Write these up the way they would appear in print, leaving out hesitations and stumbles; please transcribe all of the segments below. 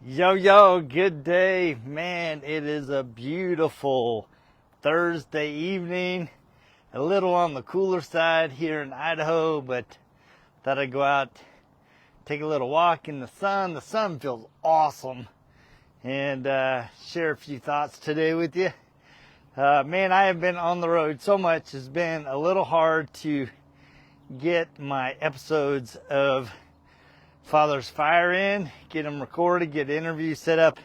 Yo, good day. Man, it is a beautiful Thursday evening. A little on the cooler side here in Idaho, but thought I'd go out, take a little walk in the sun. The sun feels awesome. And share a few thoughts today with you. Man, I have been on the road so much, it's been a little hard to get my episodes of Father's Fire in, get them recorded, get interviews set up.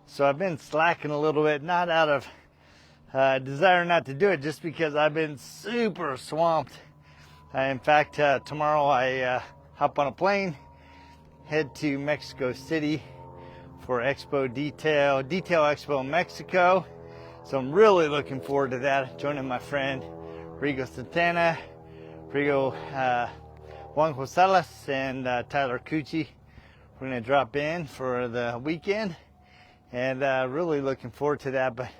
So I've been slacking a little bit, not out of desire not to do it, just because I've been super swamped. In fact, tomorrow I hop on a plane, head to Mexico City for Expo Detail Expo in Mexico. So I'm really looking forward to that, joining my friend Rigo Santana, Juan Gonzalez, and Tyler Cucci. We're going to drop in for the weekend, and really looking forward to that. But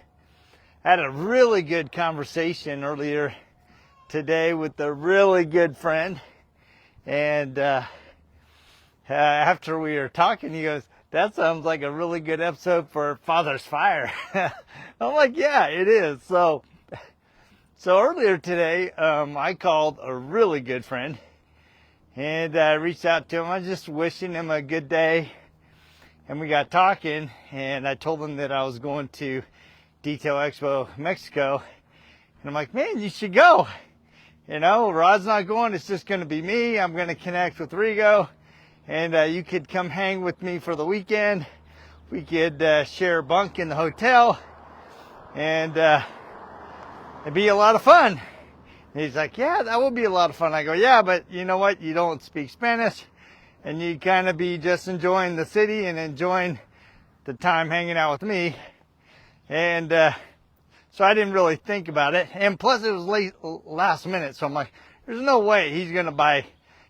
I had a really good conversation earlier today with a really good friend, and after we were talking, he goes, "That sounds like a really good episode for Father's Fire." I'm like, yeah, it is. So earlier today, I called a really good friend, and I reached out to him. I was just wishing him a good day. And we got talking, and I told him that I was going to Detail Expo Mexico. And I'm like, man, you should go. You know, Rod's not going. It's just going to be me. I'm going to connect with Rigo. And you could come hang with me for the weekend. We could share a bunk in the hotel. And it'd be a lot of fun. And he's like, yeah, that would be a lot of fun. I go, yeah, but you know what? You don't speak Spanish, and you kind of be just enjoying the city and enjoying the time hanging out with me. And so I didn't really think about it. And plus it was last minute. So I'm like, there's no way he's going to buy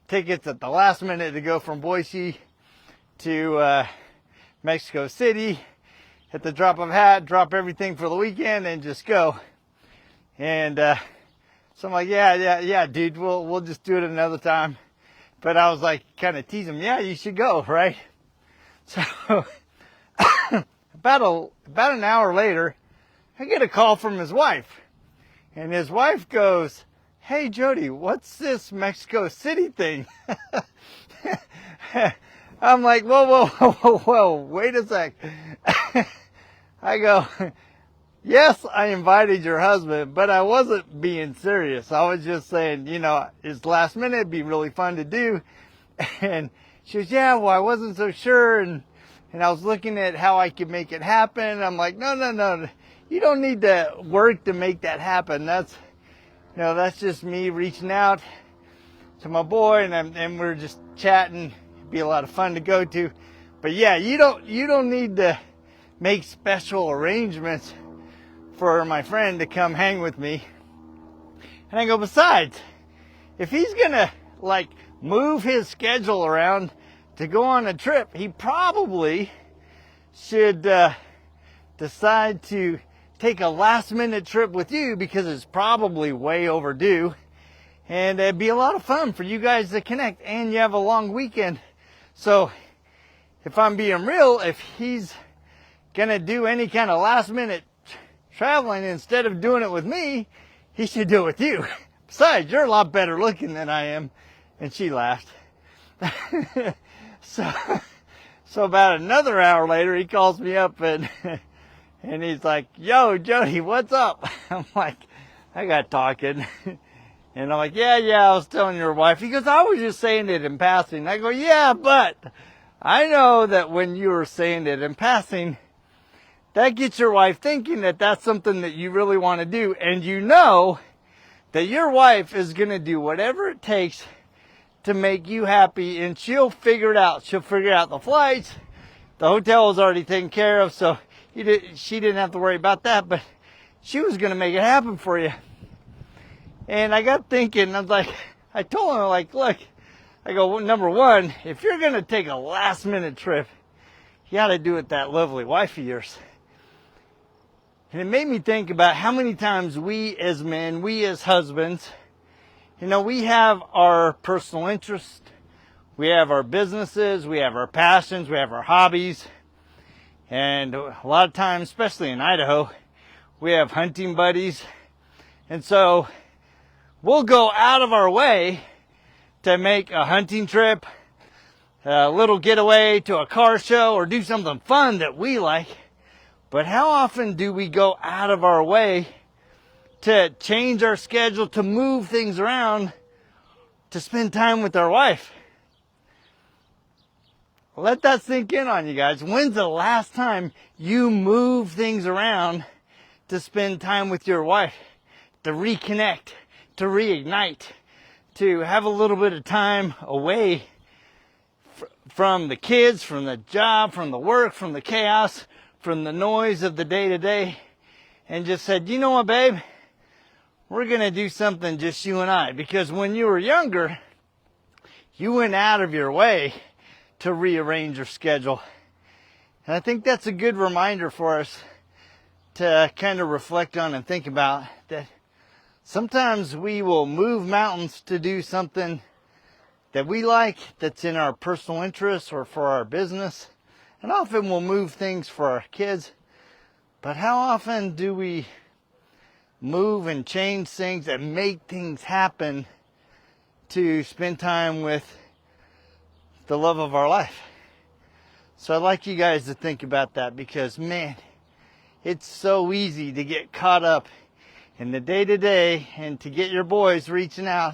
tickets at the last minute to go from Boise to Mexico City at the drop of a hat, drop everything for the weekend and just go. And so I'm like, yeah, dude, we'll just do it another time. But I was like, kind of tease him, yeah, you should go, right? So about an hour later, I get a call from his wife. And his wife goes, hey, Jody, what's this Mexico City thing? I'm like, whoa, wait a sec. I go, yes, I invited your husband, but I wasn't being serious. I was just saying, you know, it's last minute, it'd be really fun to do. And she goes, yeah, well, I wasn't so sure. And I was looking at how I could make it happen. I'm like, no. You don't need to work to make that happen. That's just me reaching out to my boy, and we're just chatting. It'd be a lot of fun to go to. But yeah, you don't need to make special arrangements for my friend to come hang with me. And I go, besides, if he's gonna like move his schedule around to go on a trip, he probably should decide to take a last minute trip with you, because it's probably way overdue. And it'd be a lot of fun for you guys to connect, and you have a long weekend. So if I'm being real, if he's gonna do any kind of last minute traveling, instead of doing it with me, he should do it with you. Besides, you're a lot better looking than I am. And she laughed. So about another hour later, he calls me up and he's like, yo, Jody, what's up? I'm like, I got talking. And I'm like, yeah, I was telling your wife. He goes, I was just saying it in passing. I go, yeah, but I know that when you were saying it in passing, that gets your wife thinking that that's something that you really want to do. And you know that your wife is going to do whatever it takes to make you happy, and she'll figure it out. She'll figure out the flights. The hotel was already taken care of, so she didn't have to worry about that, but she was going to make it happen for you. And I got thinking, I told him, like, look, I go, well, number one, if you're going to take a last minute trip, you got to do it with that lovely wife of yours. And it made me think about how many times we as men, we as husbands, you know, we have our personal interests, we have our businesses, we have our passions, we have our hobbies, And a lot of times, especially in Idaho, we have hunting buddies. And so we'll go out of our way to make a hunting trip, a little getaway to a car show, or do something fun that we like. But how often do we go out of our way to change our schedule, to move things around, to spend time with our wife? Let that sink in on you guys. When's the last time you moved things around to spend time with your wife, to reconnect, to reignite, to have a little bit of time away from the kids, from the job, from the work, from the chaos, from the noise of the day-to-day, and just said, you know what, babe? We're going to do something just you and I. Because when you were younger, you went out of your way to rearrange your schedule. And I think that's a good reminder for us to kind of reflect on and think about, that sometimes we will move mountains to do something that we like, that's in our personal interests or for our business. And often we'll move things for our kids. But how often do we move and change things and make things happen to spend time with the love of our life? So I'd like you guys to think about that, because man, it's so easy to get caught up in the day-to-day and to get your boys reaching out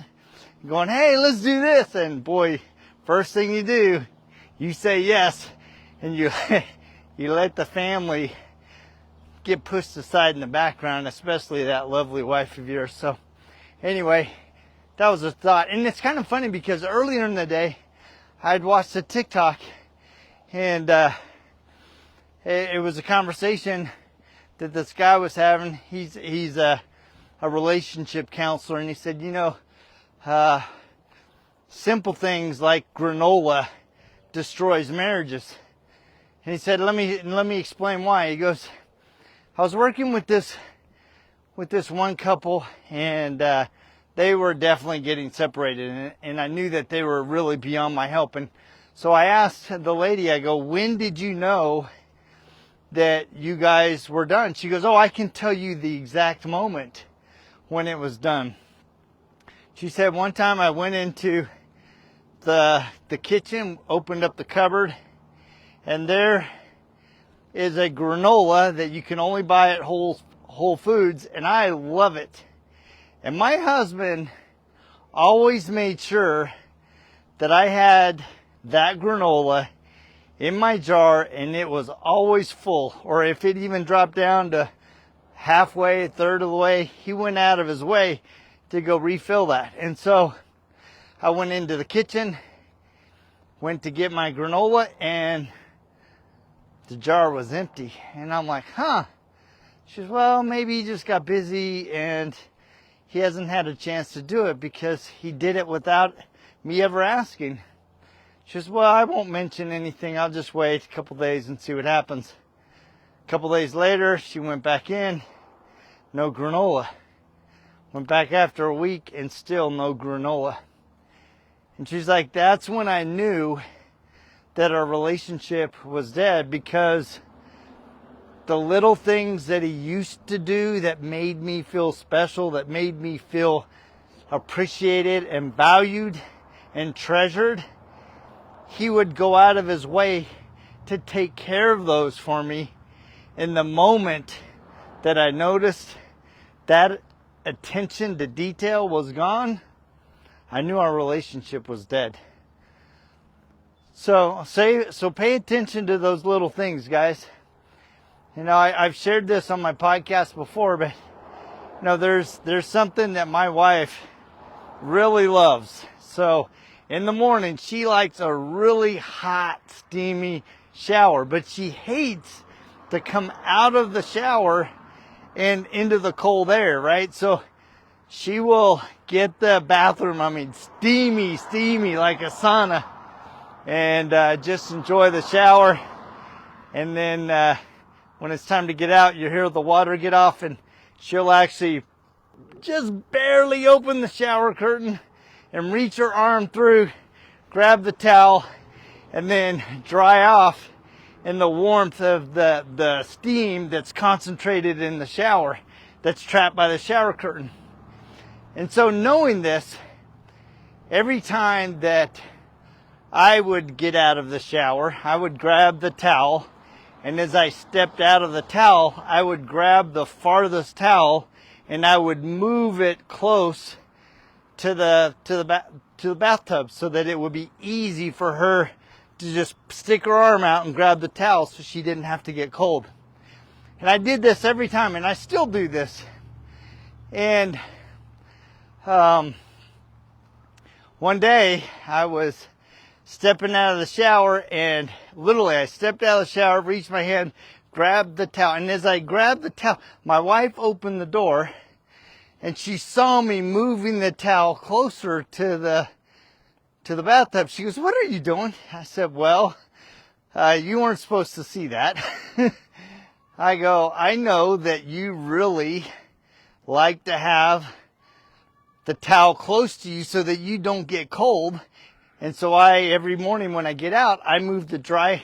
going, hey, let's do this. And boy, first thing you do, you say yes, and you let the family get pushed aside in the background, especially that lovely wife of yours. So anyway, that was a thought. And it's kind of funny because earlier in the day, I'd watched a TikTok, and it was a conversation that this guy was having. He's a relationship counselor, and he said, you know, simple things like granola destroys marriages. And he said, let me explain why. He goes, I was working with this one couple, and they were definitely getting separated, and I knew that they were really beyond my help. And so I asked the lady, I go, when did you know that you guys were done? She goes, oh, I can tell you the exact moment when it was done. She said, one time I went into the kitchen, opened up the cupboard, and there is a granola that you can only buy at Whole Foods, and I love it. And my husband always made sure that I had that granola in my jar, and it was always full. Or if it even dropped down to halfway, a third of the way, he went out of his way to go refill that. And so I went into the kitchen, went to get my granola, and the jar was empty. And I'm like, huh. She says, well, maybe he just got busy and he hasn't had a chance to do it because he did it without me ever asking. She says, well, I won't mention anything. I'll just wait a couple days and see what happens. A couple days later, she went back in, no granola. Went back after a week and still no granola. And she's like, that's when I knew that our relationship was dead, because the little things that he used to do that made me feel special, that made me feel appreciated and valued and treasured, he would go out of his way to take care of those for me. In the moment that I noticed that attention to detail was gone, I knew our relationship was dead. So pay attention to those little things, guys. You know, I've shared this on my podcast before, but you know, there's something that my wife really loves. So in the morning, she likes a really hot, steamy shower, but she hates to come out of the shower and into the cold air, right? So she will get the bathroom, steamy like a sauna, and just enjoy the shower. And then when it's time to get out, you hear the water get off, and she'll actually just barely open the shower curtain and reach her arm through, grab the towel, and then dry off and the warmth of the steam that's concentrated in the shower, that's trapped by the shower curtain. And so knowing this, every time that I would get out of the shower, I would grab the towel, and as I stepped out of the towel, I would grab the farthest towel and I would move it close to the bathtub so that it would be easy for her to just stick her arm out and grab the towel so she didn't have to get cold. And I did this every time, and I still do this. And one day I was stepping out of the shower, and literally I stepped out of the shower, reached my hand, grabbed the towel, and as I grabbed the towel, my wife opened the door and she saw me moving the towel closer to the bathtub. She goes, "What are you doing?" I said, "Well, you weren't supposed to see that." I go, "I know that you really like to have the towel close to you so that you don't get cold. And so every morning when I get out, I move the dry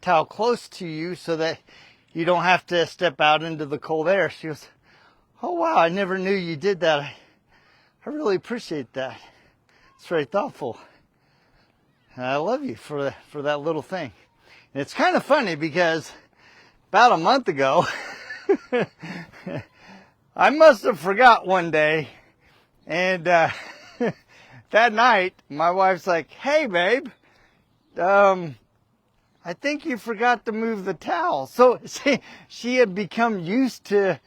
towel close to you so that you don't have to step out into the cold air." She goes, "Oh, wow, I never knew you did that. I really appreciate that. It's very thoughtful. And I love you for that little thing." And it's kind of funny because about a month ago, I must have forgot one day. And that night, my wife's like, "Hey, babe, I think you forgot to move the towel." So she had become used to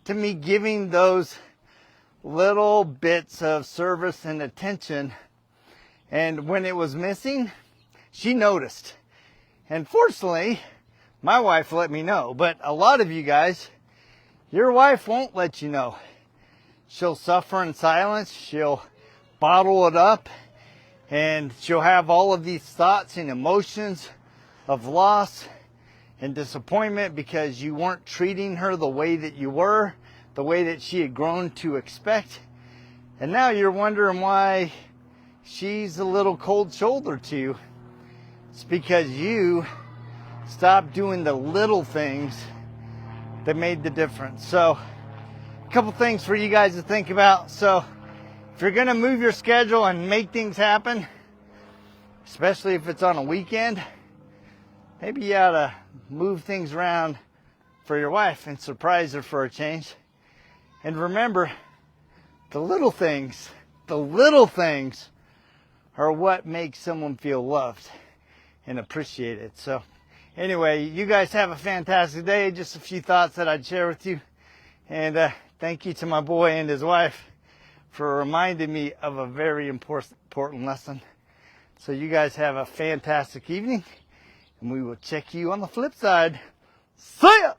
me giving those little bits of service and attention. And when it was missing, she noticed. And fortunately, my wife let me know. But a lot of you guys, your wife won't let you know. She'll suffer in silence. She'll bottle it up. And she'll have all of these thoughts and emotions of loss and disappointment because you weren't treating her the way that you were, the way that she had grown to expect. And now you're wondering why she's a little cold-shouldered to you. It's because you stopped doing the little things that made the difference. So, a couple things for you guys to think about. So, if you're going to move your schedule and make things happen, especially if it's on a weekend, maybe you ought to move things around for your wife and surprise her for a change. And remember, the little things are what makes someone feel loved and appreciated. So anyway, you guys have a fantastic day. Just a few thoughts that I'd share with you. And thank you to my boy and his wife for reminding me of a very important lesson. So you guys have a fantastic evening, and we will check you on the flip side. See ya!